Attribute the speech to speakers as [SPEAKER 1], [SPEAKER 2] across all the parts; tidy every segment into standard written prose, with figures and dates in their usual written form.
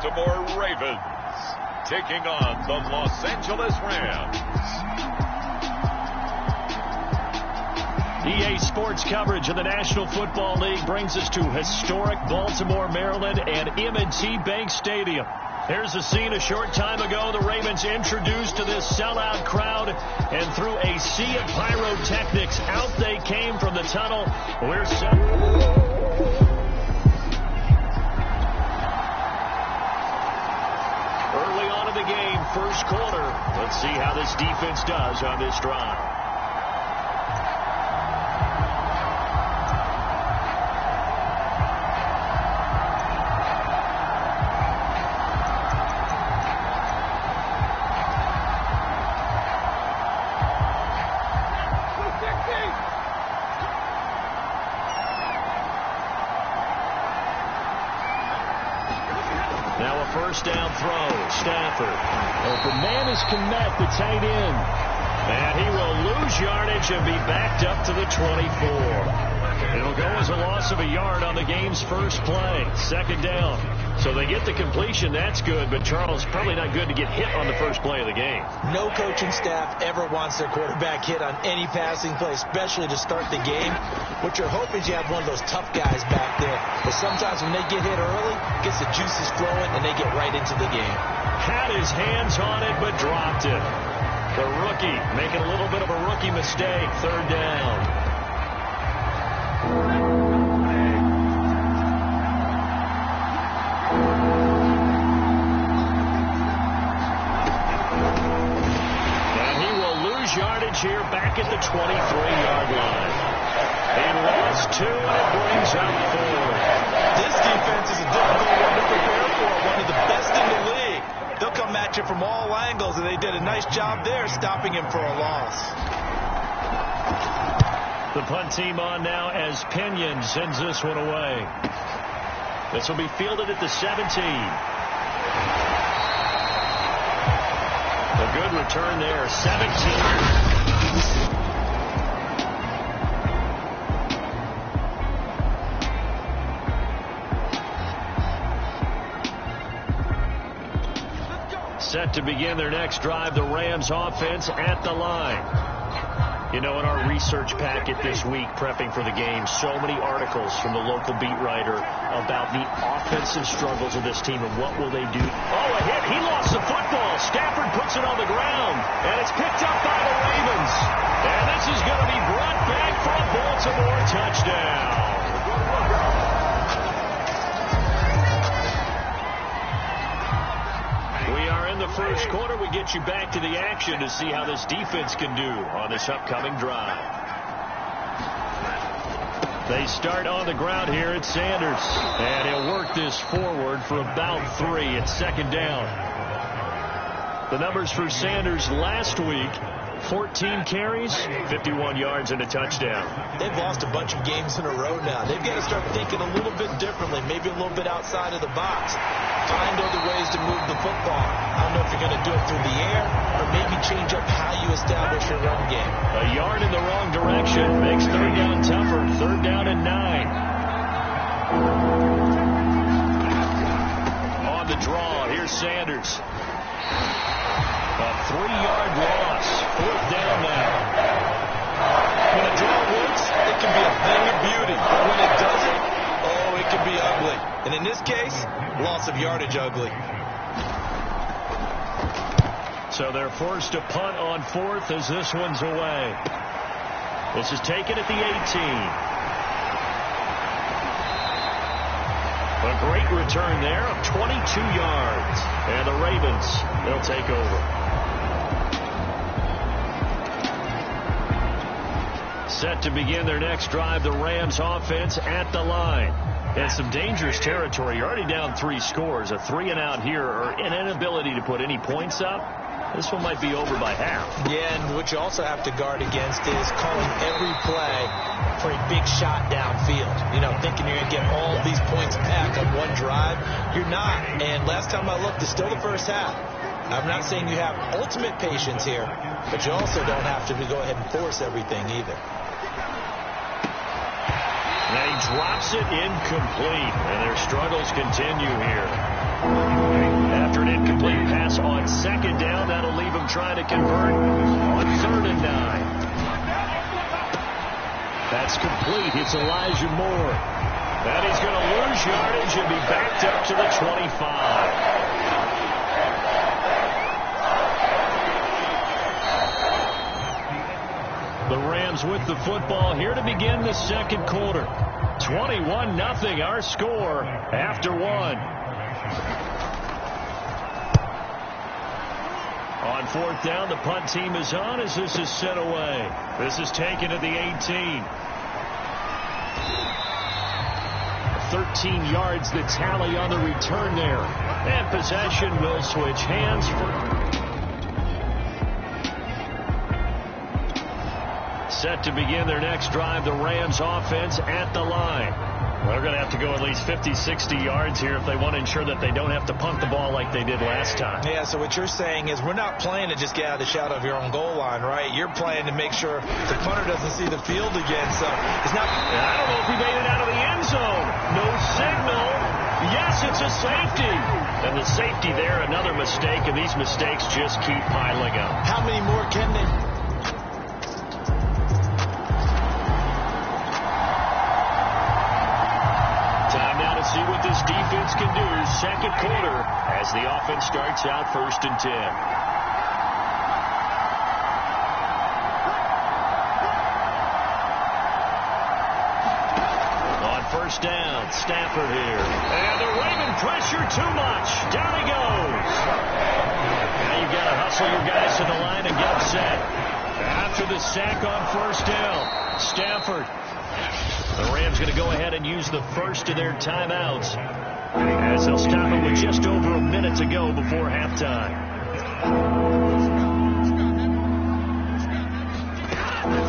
[SPEAKER 1] Baltimore Ravens taking on the Los Angeles Rams.
[SPEAKER 2] EA Sports coverage of the National Football League brings us to historic Baltimore, Maryland, and M&T Bank Stadium. Here's the scene a short time ago. The Ravens introduced to this sellout crowd, and through a sea of pyrotechnics, out they came from the tunnel. We're set. Early on in the game, first quarter. Let's see how this defense does on this drive. Now a first down throw. Stafford. Open man is Kmet, the tight end. And he will lose yardage and be backed up to the 24. It'll go as a loss of a yard on the game's first play. Second down. So they get the completion. That's good. But, Charles, probably not good to get hit on the first play of the game.
[SPEAKER 3] No coaching staff ever wants their quarterback hit on any passing play, especially to start the game. What you're hoping is you have one of those tough guys back there. But sometimes when they get hit early, it gets the juices flowing, and they get right into the game.
[SPEAKER 2] Had his hands on it, but dropped it. The rookie making a little bit of a rookie mistake. Third down. Yardage here back at the 23-yard line. He lost 2, and it brings up 4.
[SPEAKER 3] This defense is a difficult one to prepare for, one of the best in the league. They'll come at you from all angles, and they did a nice job there stopping him for a loss.
[SPEAKER 2] The punt team on now as Pinion sends this one away. This will be fielded at the 17. A good return there, 17. Set to begin their next drive, the Rams offense at the line. You know, in our research packet this week, prepping for the game, so many articles from the local beat writer about the offensive struggles of this team and what will they do. Oh, a hit. He lost the football. Stafford puts it on the ground, and it's picked up by the Ravens. And this is going to be brought back for a Baltimore touchdown. The first quarter, we get you back to the action to see how this defense can do on this upcoming drive. They start on the ground here at Sanders, and he'll work this forward for about 3. It's second down. The numbers for Sanders last week: 14 carries, 51 yards, and a touchdown.
[SPEAKER 3] They've lost a bunch of games in a row now. They've got to start thinking a little bit differently, maybe a little bit outside of the box. Find other ways to move the football. I don't know if you're going to do it through the air or maybe change up how you establish your run game.
[SPEAKER 2] A yard in the wrong direction makes third down tougher. Third down and 9. On the draw, here's Sanders. A 3-yard loss. Fourth down now.
[SPEAKER 3] When a draw works, it can be a thing of beauty. But when it doesn't, oh, it can be ugly. And in this case, loss of yardage ugly.
[SPEAKER 2] So they're forced to punt on fourth as this one's away. This is taken at the 18. A great return there of 22 yards. And the Ravens, they'll take over. Set to begin their next drive, the Rams offense at the line. And some dangerous territory. You're already down 3 scores. A 3-and-out here, or an inability to put any points up. This one might be over by half.
[SPEAKER 3] Yeah, and what you also have to guard against is calling every play for a big shot downfield. You know, thinking you're going to get all these points back on one drive. You're not. And last time I looked, it's still the first half. I'm not saying you have ultimate patience here, but you also don't have to go ahead and force everything either.
[SPEAKER 2] And he drops it incomplete, and their struggles continue here. incomplete pass on second down. That'll leave him trying to convert on 3rd and 9. That's complete. It's Elijah Moore. And he's going to lose yardage and be backed up to the 25. The Rams with the football here to begin the second quarter. 21-0 our score after 1. On 4th down, the punt team is on as this is sent away. This is taken at the 18. 13 yards the tally on the return there. And possession will switch hands for... Set to begin their next drive, the Rams offense at the line. They're going to have to go at least 50, 60 yards here if they want to ensure that they don't have to punt the ball like they did last time.
[SPEAKER 3] Yeah, so what you're saying is we're not playing to just get out of the shadow of your own goal line, right? You're playing to make sure the punter doesn't see the field again. So it's not...
[SPEAKER 2] I don't know if he made it out of the end zone. No signal. Yes, it's a safety. And the safety there, another mistake, and these mistakes just keep piling up.
[SPEAKER 3] How many more can they...
[SPEAKER 2] See what this defense can do. Second quarter as the offense starts out 1st and 10. On 1st down, Stafford here. And they're waving pressure too much. Down he goes. Now you've got to hustle your guys to the line and get set. After the sack on 1st down, Stafford. The Rams going to go ahead and use the first of their timeouts as they'll stop it with just over a minute to go before halftime.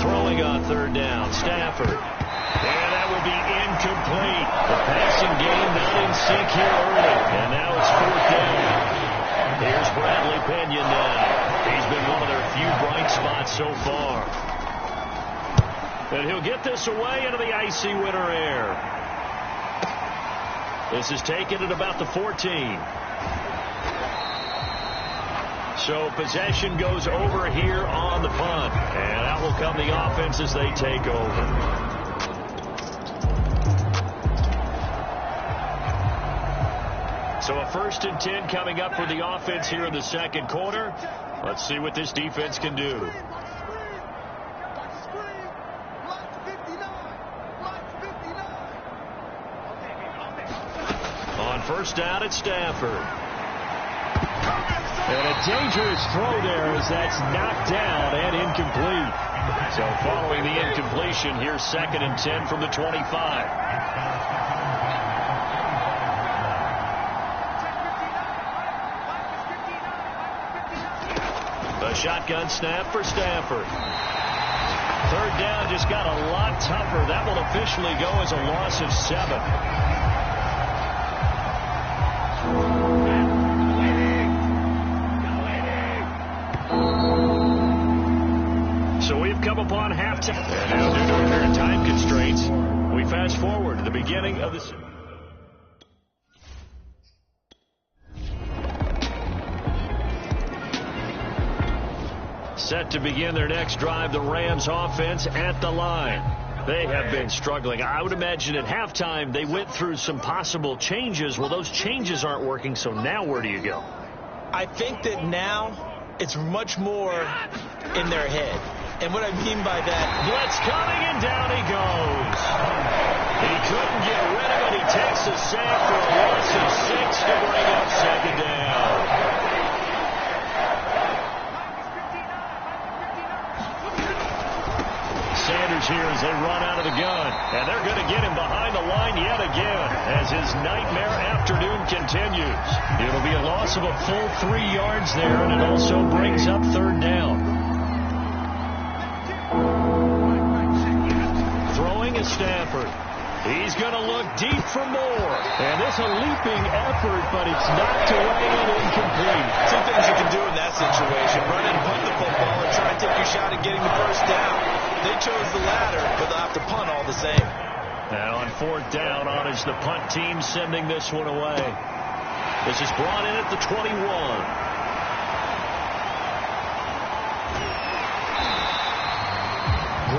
[SPEAKER 2] Throwing on 3rd down, Stafford. And that would be incomplete. The passing game not in sync here early. And now it's 4th down. Here's Bradley Pinion now. He's been one of their few bright spots so far. And he'll get this away into the icy winter air. This is taken at about the 14. So possession goes over here on the punt. And out will come the offense as they take over. So a 1st and 10 coming up for the offense here in the second quarter. Let's see what this defense can do. On 1st down at Stafford. And a dangerous throw there as that's knocked down and incomplete. So following the incompletion, here's 2nd and 10 from the 25. A shotgun snap for Stafford. 3rd down just got a lot tougher. That will officially go as a loss of 7. So we've come upon halftime. And now due to apparent time constraints, we fast forward to the beginning of the... Set to begin their next drive, the Rams offense at the line. They have been struggling. I would imagine at halftime they went through some possible changes. Well, those changes aren't working, so now where do you go?
[SPEAKER 3] I think that now it's much more in their head. And what I mean by that...
[SPEAKER 2] Blitz coming, and down he goes. He couldn't get rid of it. He takes a sack for a loss of 6 to bring up 2nd down. Sanders here as they run out of the gun. And they're going to get him behind the line yet again as his nightmare afternoon continues. It'll be a loss of a full 3 yards there, and it also brings up 3rd down. Throwing is Stafford. He's going to look deep for more. And it's a leaping effort, but it's knocked away and incomplete.
[SPEAKER 3] Two things you can do in that situation. Run and punt the football and try and take your shot at getting the first down. They chose the latter, but they'll have to punt all the same.
[SPEAKER 2] And on 4th down, on is the punt team sending this one away. This is brought in at the 21.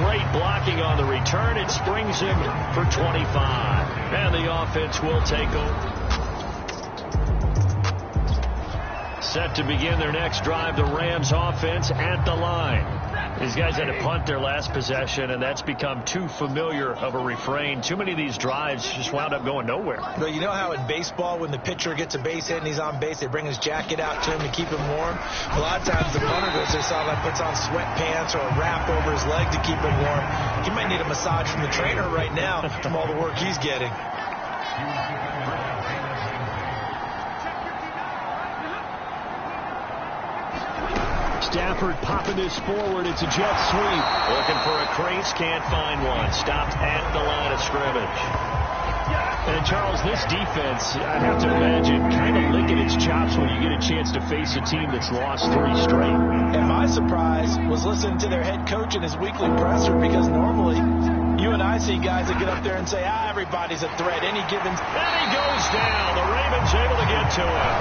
[SPEAKER 2] Great blocking on the return. It springs him for 25. And the offense will take over. Set to begin their next drive, the Rams offense at the line. These guys had to punt their last possession, and that's become too familiar of a refrain. Too many of these drives just wound up going nowhere.
[SPEAKER 3] Well, you know how in baseball, when the pitcher gets a base hit and he's on base, they bring his jacket out to him to keep him warm? A lot of times the punter goes there, sideline, puts on sweatpants or a wrap over his leg to keep him warm. He might need a massage from the trainer right now from all the work he's getting.
[SPEAKER 2] Stafford popping this forward. It's a jet sweep. Looking for a crease. Can't find one. Stopped at the line of scrimmage. And, Charles, this defense, I have to imagine, kind of licking its chops when you get a chance to face a team that's lost 3 straight.
[SPEAKER 3] And my surprise was listening to their head coach in his weekly presser, because normally you and I see guys that get up there and say, everybody's a threat. Any given.
[SPEAKER 2] And he goes down. The Ravens able to get to him.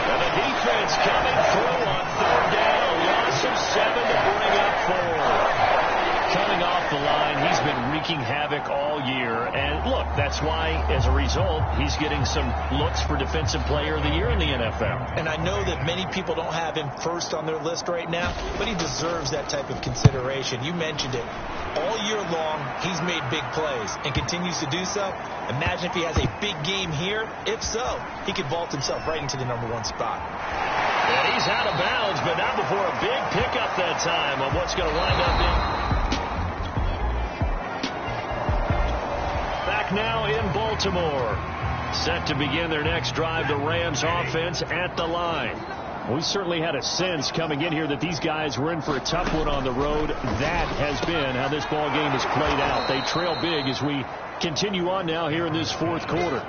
[SPEAKER 2] And the defense coming through on 3rd down. Loss of 7 to bring up 4. Coming off the line, he's been wreaking havoc all year. And look, that's why, as a result, he's getting some looks for Defensive Player of the Year in the NFL.
[SPEAKER 3] And I know that many people don't have him first on their list right now, but he deserves that type of consideration. You mentioned it. All year long, he's made big plays and continues to do so. Imagine if he has a big game here. If so, he could vault himself right into the #1 spot.
[SPEAKER 2] And he's out of bounds, but not before a big pickup that time on what's going to wind up in. Back now in Baltimore. Set to begin their next drive, the Rams offense at the line. We certainly had a sense coming in here that these guys were in for a tough one on the road. That has been how this ball game has played out. They trail big as we continue on now here in this 4th quarter.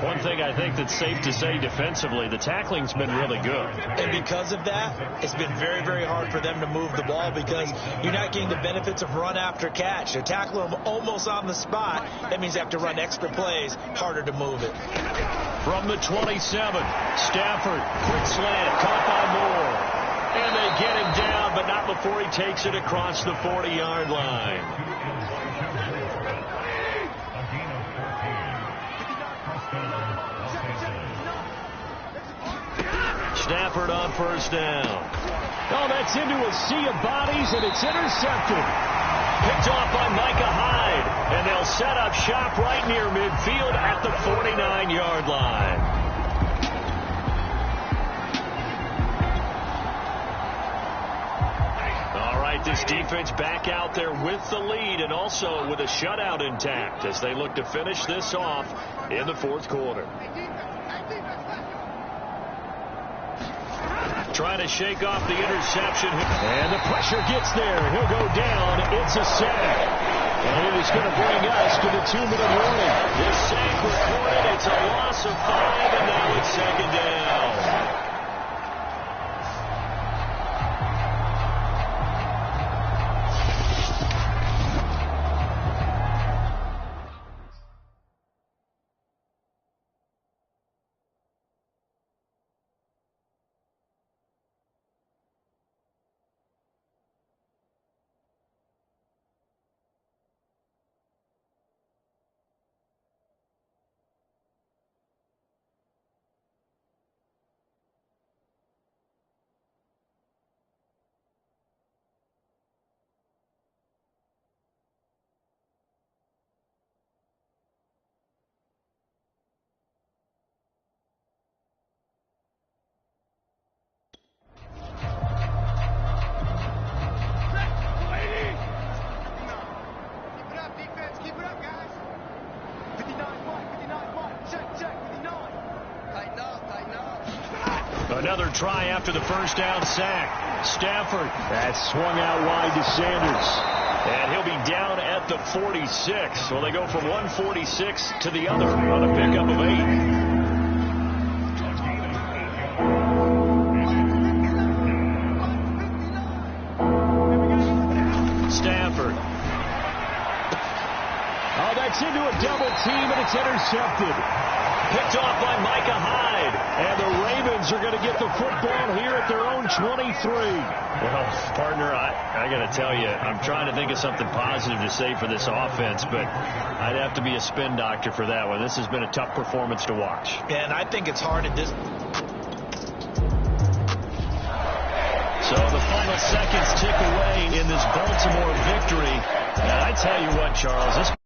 [SPEAKER 2] One thing I think that's safe to say defensively, the tackling's been really good.
[SPEAKER 3] And because of that, it's been very, very hard for them to move the ball, because you're not getting the benefits of run after catch. They're tackling them almost on the spot. That means they have to run extra plays, harder to move it.
[SPEAKER 2] From the 27, Stafford, quick slant, caught by Moore. And they get him down, but not before he takes it across the 40-yard line. Stafford on 1st down. Oh, that's into a sea of bodies, and it's intercepted. Picked off by Micah Hyde, and they'll set up shop right near midfield at the 49-yard line. All right, this defense back out there with the lead and also with a shutout intact as they look to finish this off in the 4th quarter. Trying to shake off the interception. And the pressure gets there. He'll go down. It's a sack. And it is going to bring us to the 2-minute warning. This sack recorded. It's a loss of 5, and now it's 2nd down. Another try after the 1st down sack. Stafford. That's swung out wide to Sanders. And he'll be down at the 46. Well, they go from 146 to the other on a pickup of 8. Stafford. Oh, that's into a double team, and it's intercepted. Picked off by Micah Hyde. get the football here at their own 23. Well, partner, I got to tell you, I'm trying to think of something positive to say for this offense, but I'd have to be a spin doctor for that one. This has been a tough performance to watch.
[SPEAKER 3] And I think it's hard at this.
[SPEAKER 2] So the final seconds tick away in this Baltimore victory. And I tell you what, Charles, this